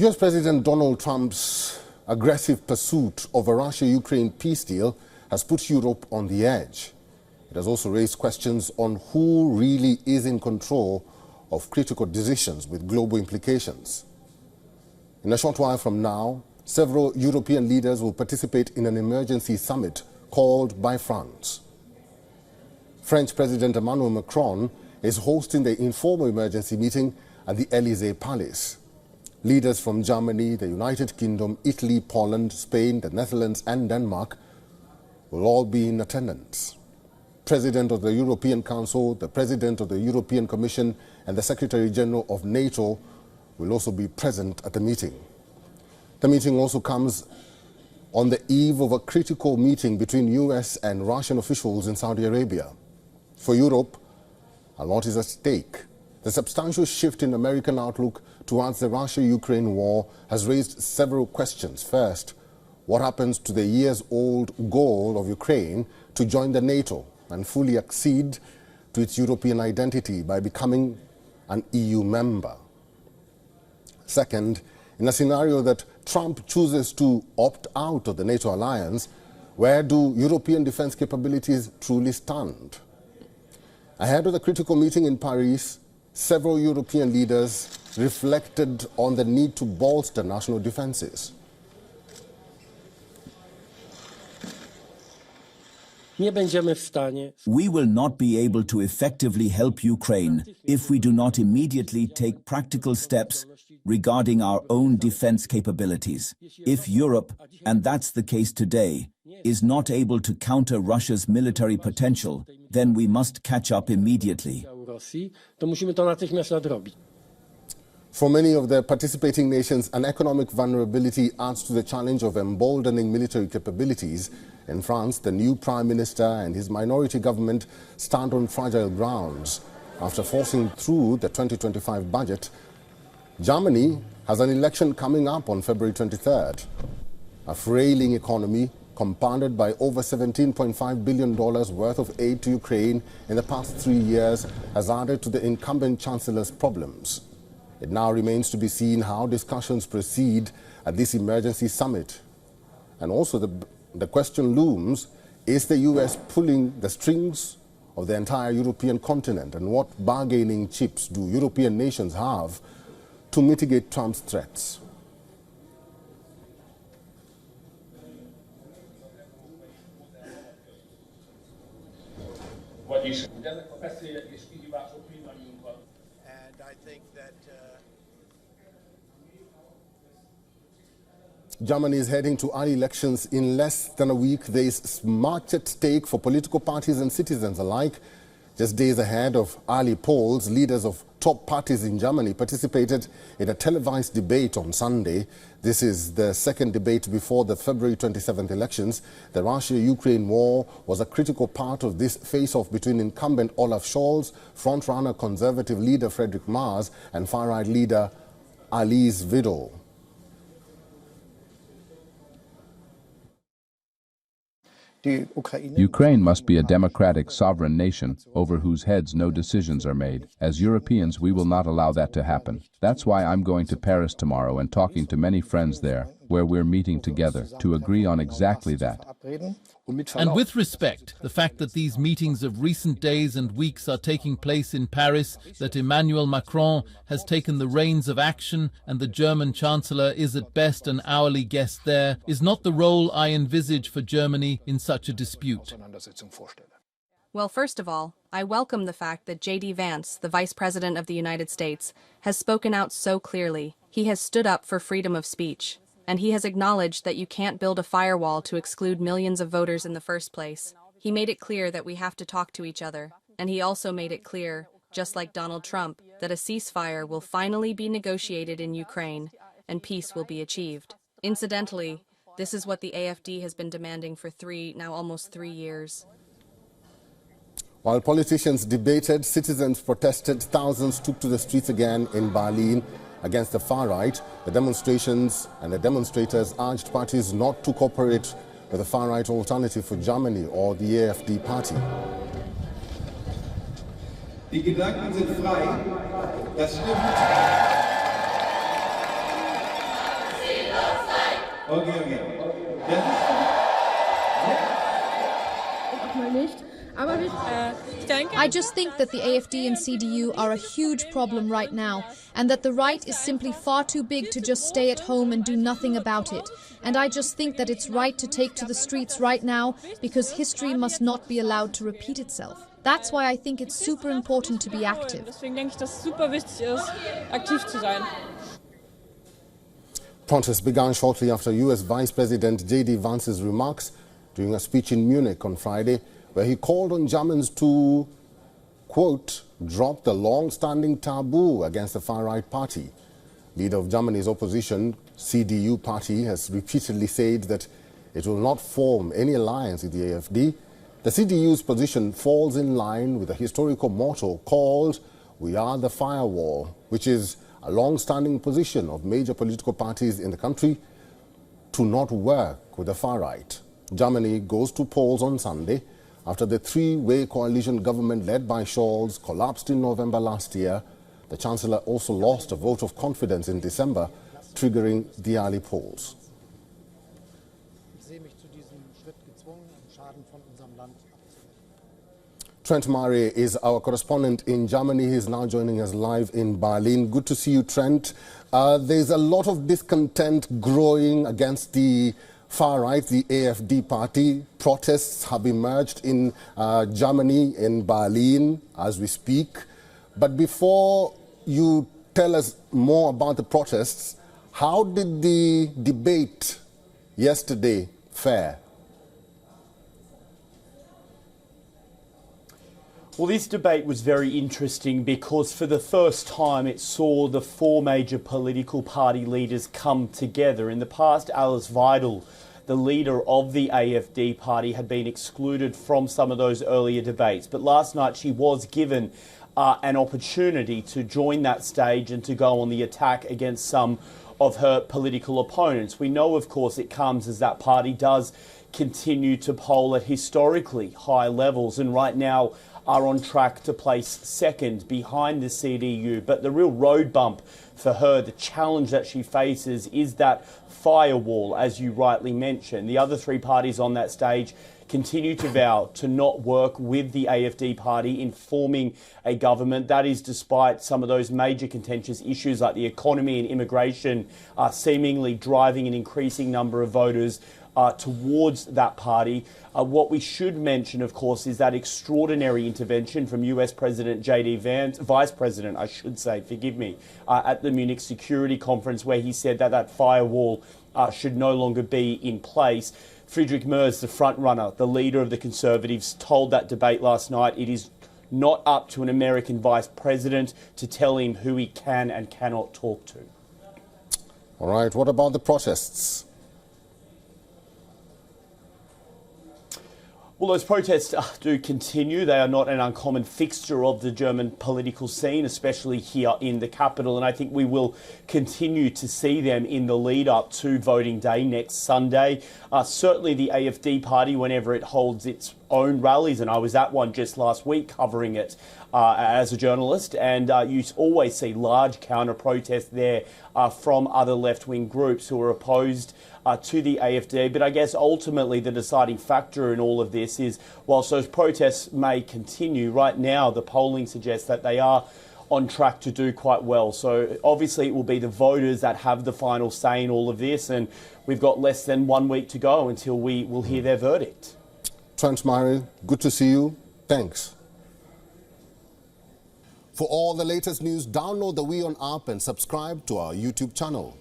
US President Donald Trump's aggressive pursuit of a Russia-Ukraine peace deal has put Europe on the edge. It has also raised questions on who really is in control of critical decisions with global implications. In a short while from now, several European leaders will participate in an emergency summit called by France. French President Emmanuel Macron is hosting the informal emergency meeting at the Élysée Palace. Leaders from Germany, the United Kingdom, Italy, Poland, Spain, the Netherlands and Denmark will all be in attendance. President of the European Council, the President of the European Commission and the Secretary General of NATO will also be present at the meeting. The meeting also comes on the eve of a critical meeting between US and Russian officials in Saudi Arabia. For Europe, a lot is at stake. The substantial shift in American outlook towards the Russia-Ukraine war has raised several questions. First, what happens to the years-old goal of Ukraine to join the NATO and fully accede to its European identity by becoming an EU member? Second, in a scenario that Trump chooses to opt out of the NATO alliance, where do European defense capabilities truly stand? Ahead of the critical meeting in Paris, several European leaders reflected on the need to bolster national defenses. We will not be able to effectively help Ukraine if we do not immediately take practical steps regarding our own defense capabilities. If Europe, and that's the case today, is not able to counter Russia's military potential, then we must catch up immediately. For many of the participating nations, an economic vulnerability adds to the challenge of emboldening military capabilities. In France, the new Prime Minister and his minority government stand on fragile grounds. After forcing through the 2025 budget, Germany has an election coming up on February 23rd. A frailing economy, compounded by over $17.5 billion worth of aid to Ukraine in the past 3 years, has added to the incumbent chancellor's problems. It now remains to be seen how discussions proceed at this emergency summit. And also the question looms, is the US pulling the strings of the entire European continent? And what bargaining chips do European nations have to mitigate Trump's threats? What do you say? And I think that Germany is heading to early elections in less than a week. There is much at stake for political parties and citizens alike. Just days ahead of early polls, leaders of top parties in Germany participated in a televised debate on Sunday. This is the second debate before the February 27th elections. The Russia-Ukraine war was a critical part of this face-off between incumbent Olaf Scholz, front-runner conservative leader Friedrich Merz, and far-right leader Alice Weidel. Ukraine must be a democratic, sovereign nation over whose heads no decisions are made. As Europeans, we will not allow that to happen. That's why I'm going to Paris tomorrow and talking to many friends there, where we're meeting together to agree on exactly that. And with respect, the fact that these meetings of recent days and weeks are taking place in Paris, that Emmanuel Macron has taken the reins of action and the German Chancellor is at best an hourly guest there, is not the role I envisage for Germany in such a dispute. Well, first of all, I welcome the fact that J.D. Vance, the Vice President of the United States, has spoken out so clearly. He has stood up for freedom of speech. And he has acknowledged that you can't build a firewall to exclude millions of voters in the first place. He made it clear that we have to talk to each other. And he also made it clear, just like Donald Trump, that a ceasefire will finally be negotiated in Ukraine and peace will be achieved. Incidentally, this is what the AfD has been demanding for almost three years. While politicians debated, citizens protested, thousands took to the streets again in Berlin against the far right. The demonstrations and the demonstrators urged parties not to cooperate with the far right Alternative for Germany or the AfD party. Die Gedanken sind frei. Das stimmt. I just think that the AfD and CDU are a huge problem right now, and that the right is simply far too big to just stay at home and do nothing about it. And I just think that it's right to take to the streets right now, because history must not be allowed to repeat itself. That's why I think it's super important to be active. Deswegen denke ich, dass es super wichtig ist, aktiv zu sein. Protests began shortly after US Vice President J.D. Vance's remarks during a speech in Munich on Friday, where he called on Germans to, quote, drop the long-standing taboo against the far-right party. Leader of Germany's opposition, CDU party, has repeatedly said that it will not form any alliance with the AfD. The CDU's position falls in line with a historical motto called "We are the firewall," which is a long-standing position of major political parties in the country to not work with the far-right. Germany goes to polls on Sunday after the three-way coalition government led by Scholz collapsed in November last year. The Chancellor also lost a vote of confidence in December, triggering the early polls. Trent Murray is our correspondent in Germany. He is now joining us live in Berlin. Good to see you, Trent. There's a lot of discontent growing against the far right, the AfD party. Protests have emerged in Germany, in Berlin, as we speak. But before you tell us more about the protests, how did the debate yesterday fare? Well, this debate was very interesting because for the first time it saw the four major political party leaders come together. In the past, Alice Weidel, the leader of the AfD party, had been excluded from some of those earlier debates. But last night she was given an opportunity to join that stage and to go on the attack against some of her political opponents. We know, of course, it comes as that party does continue to poll at historically high levels, and right now are on track to place second behind the CDU. But the real road bump for her, the challenge that she faces, is that firewall, as you rightly mentioned. The other three parties on that stage continue to vow to not work with the AfD party in forming a government. That is despite some of those major contentious issues like the economy and immigration seemingly driving an increasing number of voters towards that party. What we should mention, of course, is that extraordinary intervention from US President J.D. Vance, Vice President, I should say, forgive me, at the Munich Security Conference, where he said that that firewall should no longer be in place. Friedrich Merz, the front-runner, the leader of the Conservatives, told that debate last night it is not up to an American Vice President to tell him who he can and cannot talk to. All right, what about the protests? Well, those protests do continue. They are not an uncommon fixture of the German political scene, especially here in the capital. And I think we will continue to see them in the lead up to voting day next Sunday. Certainly the AfD party, whenever it holds its own rallies, and I was at one just last week covering it as a journalist, and you always see large counter-protests there from other left-wing groups who are opposed to the AfD. But I guess ultimately the deciding factor in all of this is, whilst those protests may continue, right now the polling suggests that they are on track to do quite well. So obviously it will be the voters that have the final say in all of this, and we've got less than 1 week to go until we will hear their verdict. Trent Murray, good to see you. Thanks. For all the latest news, download the WION app and subscribe to our YouTube channel.